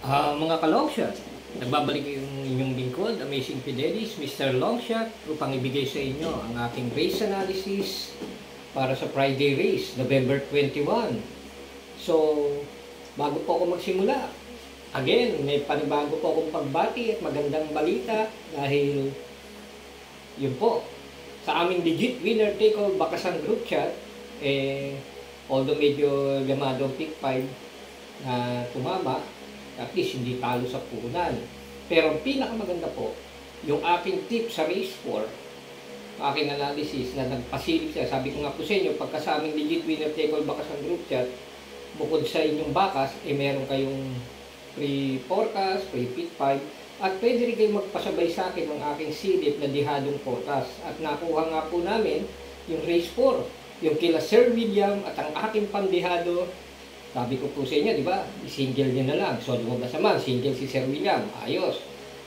Mga ka-longshot, nagbabalik yung inyong lingkod, Amazing Fidelis, Mr. Longshot, upang ibigay sa inyo ang aking race analysis para sa Friday race, November 21. So, bago po ako magsimula, again, may panibago po akong pagbati at magandang balita dahil yun po, sa aming legit winner take all bakasan group chat, although medyo lamado ang pick 5 na tumama, at least hindi talo sa puhunan. Pero ang pinakamaganda po, yung aking tip sa race 4, aking analysis na nagpasilip siya. Sabi ko nga po sa inyo, pagka sa aming legit winner take all bakasan group chat, bukod sa inyong bakas, meron kayong free forecast, free pick 5, at pwede rin kayong magpasabay sa akin ng aking silip na dihadong forecast. At nakuha nga po namin yung race 4, yung kila Sir William at ang aking pandihado. Sabi ko po sa inyo, di ba, single niya na lang. So, lumabas naman, single si Sir William, ayos.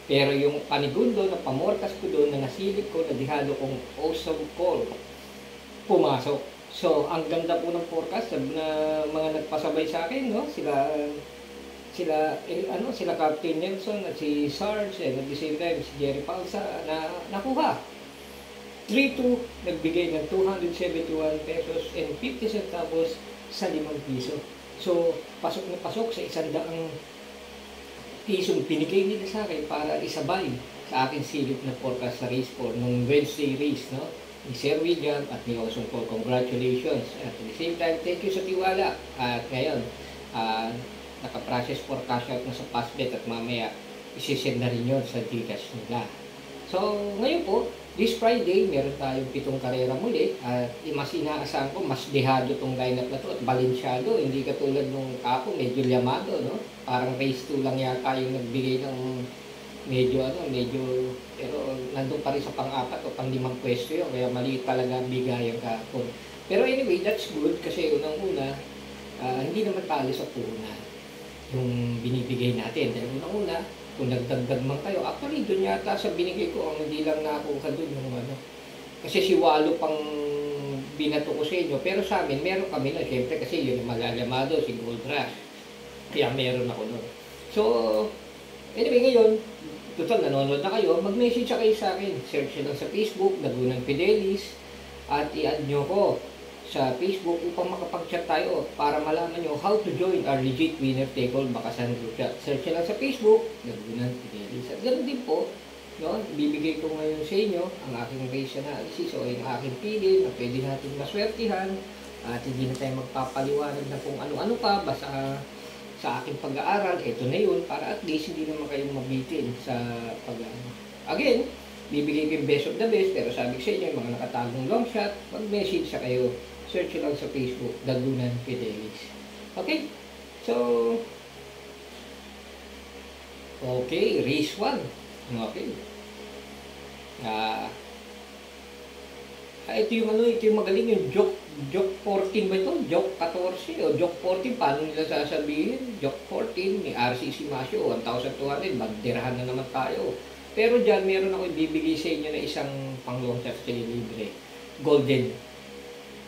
Pero yung panigundo na pamorkas ko doon, na nasilip ko, na dihado kong awesome call, pumasok. So, ang ganda po ng forecast na mga nagpasabay sa akin, no? Sila Captain Nelson at si Sarge, and at the same time, si Jerry Palsa, na nakuha. 3-2, nagbigay ng 271 pesos and 50 centavos sa 5 piso. So, pasok na pasok sa 100 pisong pinigay nila sa akin para isabay sa aking silip na forecast sa race 4 nung Wednesday race, no? Ni Sir William at ni Awesome Call. Congratulations. At at the same time, thank you sa tiwala. At ngayon, nakaprocess for cash out na sa Passbet at mamaya isisend na rin yun sa Gcash nila. So, ngayon po, this Friday, meron tayong 7 karera muli at mas inaasahan ko, mas dehado tong lineup na to at balansyado, hindi katulad nung kapo, medyo lamado, no? Parang race 2 lang yata yung nagbigay ng medyo, pero nandun pa rin sa pang-4 o pang-5 pwesto yun, kaya maliit talaga ang bigayan kapo. Pero anyway, that's good kasi unang-una, hindi naman talo sa puhunan yung binibigay natin. Dahil unang-una, kung nagdagdag man kayo, actually doon yata sa binigay ko, ang hindi lang nakuha doon yung ano. Kasi si Walo pang binato ko sa inyo, pero sa amin, meron kami na, syempre kasi yun yung malalamado, si Gold Rush. Kaya meron ako doon. So, anyway ngayon, total nanonood na kayo, mag-message kayo sa akin. Search nyo lang sa Facebook, Lagunang Fidelis, at i-add nyo ko sa Facebook upang makapag-chat tayo para malaman nyo how to join our legit winner take all bakasan group chat. Search lang sa Facebook, Lagunang Fidelis. At ganoon din po, no, bibigay ko ngayon sa inyo ang aking race analysis o yung aking pili na pwede natin maswertihan at hindi na tayo magpapaliwanag na kung ano-ano pa basta sa aking pag-aaral. Ito na yun para at least hindi naman kayong mabitin sa pag-aaral. Again, bibigay ko yung best of the best, pero sabi ko sa inyo, yung mga nakatagong long shot, mag-message sa kayo. Search lang sa Facebook, Lagunang Fidelis. Okay? So, okay, race 1. Okay. Ito yung magaling, yung joke 14 ba ito? Joke 14 o joke 14, paano nila sasabihin? Joke 14 ni RCC Masio, 1,200, magdirahan na naman tayo. Pero dyan, meron ako ibibigay sa inyo na isang pang-long shot sa libre. Golden.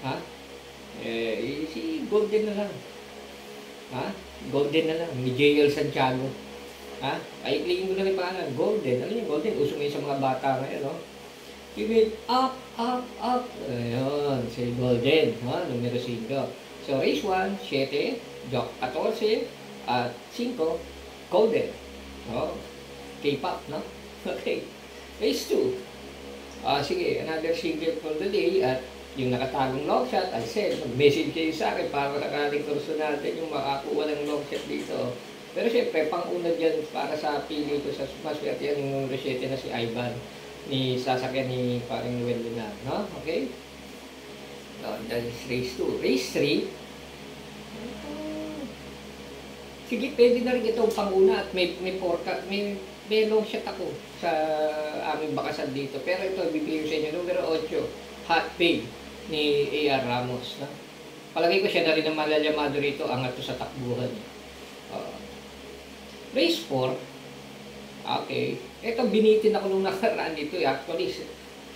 Ha? Si Golden na lang. Ha? Golden na lang. Ni JL Santiago. Ha? Ay, klingin ko na rin pangalan. Golden. Alam niyo, Golden. Uso ngayon sa mga bata ngayon, no? Give it up, up, up. Ayun. Si Golden. Ha? Numero 5. So, race 1, 7. Joke 14. At 5. Golden. Oh. K-pop, no? Okay. Race 2. Sige, another single for the day at yung nakatagong long shot, I said, mag-message kayo sa akin para sakaling kurso natin yung makakuha ng long shot dito. Pero syempre, pang-una dyan para sa pili ko sa maswerte yan yung resete na si Ivan, ni sasakyan ni paring Noel Lunar, no? Okay? So, that is race 2. Race 3, sige, pwede na rin itong pang-una at may long shot ako sa aming bakasan dito. Pero ito, bibigyan sa inyo, numero 8, Hot Pig ni A.R. Ramos. No? Palagay ko siya na rin ang malalamado rito, angat to sa takbuhan. Race 4, okay. Ito, binitin ako nung nakaraan dito. Actually,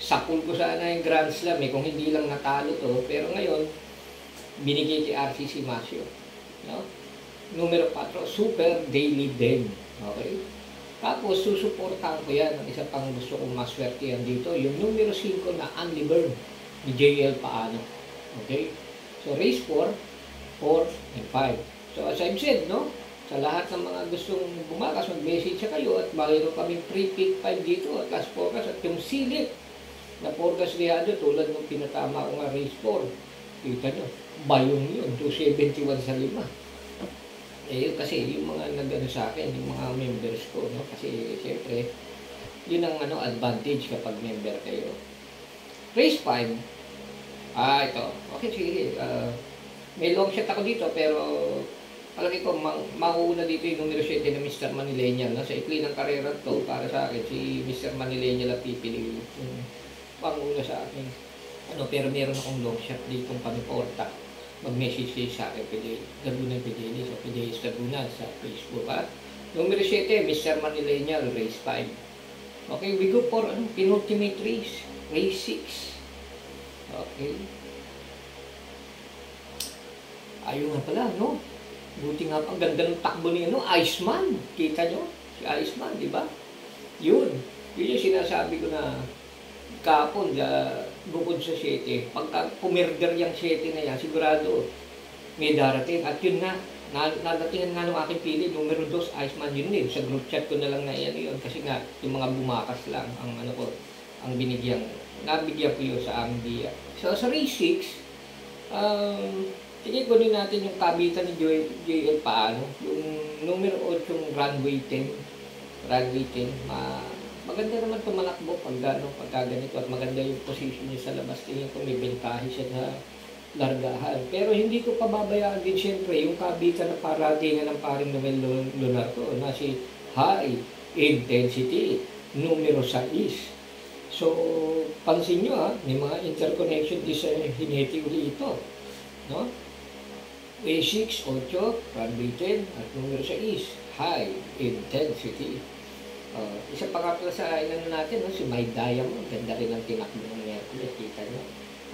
sapul ko sana yung Grand Slam kung hindi lang natalo to. Pero ngayon, binigay kay RCC Masio. No? Numero 4, Super Daily Den. Okay? Tapos, susuportahan ko yan. Ang isa pang gusto kong maswertihan dito, yung numero 5 na Unli Burn ni JL Paano. Okay? So, race 4, 4, and 5. So, as I've said, no? Sa lahat ng mga gustong bumakas, mag-message sa kayo at mayroon kaming pre-pick 5 dito at last forecast at yung silip na forecast liado tulad ng pinatama ko nga race 4. Kita nyo, bayong yun, 271 sa 5. Eh, kasi yung mga nag-ano sa akin, yung mga members ko, no? Kasi, siyempre, yun ang advantage kapag member kayo. Race 5, ito. Okay, sige. May long shot ako dito, pero palagi ko, mauuna dito yung numero 7 na Mr. Manilenial. No? Sa ikli ng karera to, para sa akin, si Mr. Manilenial at pipili yung panguna sa akin. Pero meron akong long shot dito paniporta. Mag-message kayo sa akin, Lagunan Pidelis o Pidelis Lagunan sa Facebook. Numero 7, Mr. Manilenial, race 5. Okay, we go for penultimate race, race 6. Okay. Ayun nga pala, no? Buti nga, ang ganda ng takbo niya, no? Iceman. Kita nyo? Si Iceman, di ba? Yun. Yun yung sinasabi ko na kapon, bukod sa 7. Pagka pumirder yung 7 na yan, sigurado may darating. At yun nga, nadatingan nga ng aking pili, numero 2, Iceman yun din. Sa group chat ko na lang na yun. Kasi nga, yung mga bumakas lang, ang nabigyan ko yun sa aming diya. So, sa race 6, tingin ko din natin yung kabitan ni JL Paano. Yung numero 8, yung runway 10. Maganda naman tumalakbo pagka ganito at maganda yung position niya sa labas. Tingin ko may bentahe siya sa largahan. Pero hindi ko pababayaan din siyempre yung kabitan na paratingan ng paring Noel Lunardo na si High Intensity, numero 6. So, pansin nyo may mga interconnection din sa hineti uli ito. No? A6, 8, runway 10, at numero 6, High Intensity. Isa pa nga pala sa natin, no? Si My Diamond, ganda rin ang tinakbo ng Mercury, kita nyo.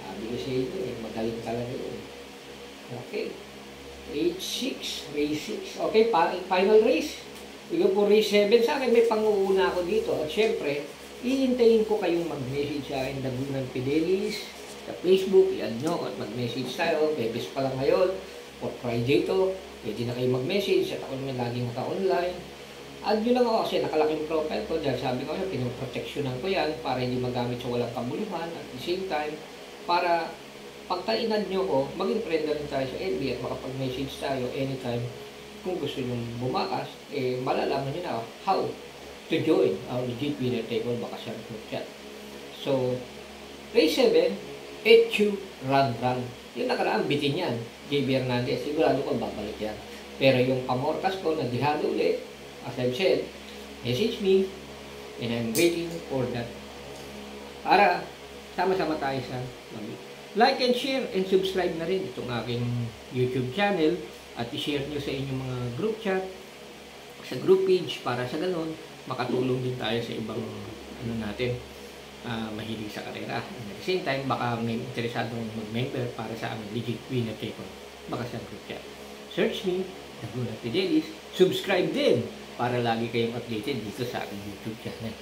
Sabi ko sa inyo, magaling talaga yun. Okay. H6, race 6. Okay, final race. Ikaw po race 7. Sa akin may panguuna ako dito. At syempre, iintayin ko kayong mag-message sa akin, Lagunan Pidelis, sa Facebook, i-add nyo at mag-message tayo. Bebes pa lang ngayon, for Friday to, pwede na kayo mag-message at ako naman laging naka-online. Add nyo lang ako kasi nakalaking profile ko dahil sabi ko pinoproteksyonan ko yan para hindi magamit sa walang kabuluhan at the same time, para pagka-inad nyo ko, maging friend na rin tayo sa LB at makapag-message tayo anytime kung gusto nyo bumakas, malalaman nyo na how to join our legit winner table bakasyan group chat. So, race 7, HU Run. Yung nakaraan, bitin yan. JB Hernandez, sigurado ko babalik yan. Pero yung pamorkas ko, nadihado ulit, as I've said, message me and I'm waiting for that. Para sama-sama tayo sa like and share and subscribe na rin itong aking YouTube channel at i-share nyo sa inyong mga group chat, sa group page para sa ganun makatulong din tayo sa ibang mahilig sa karera. And at the same time, baka may interesadong mag-member para sa aming legit winner table bakasyan group chat. Search me, Lagunan Pidelis, subscribe din para lagi kayong updated dito sa aking YouTube channel.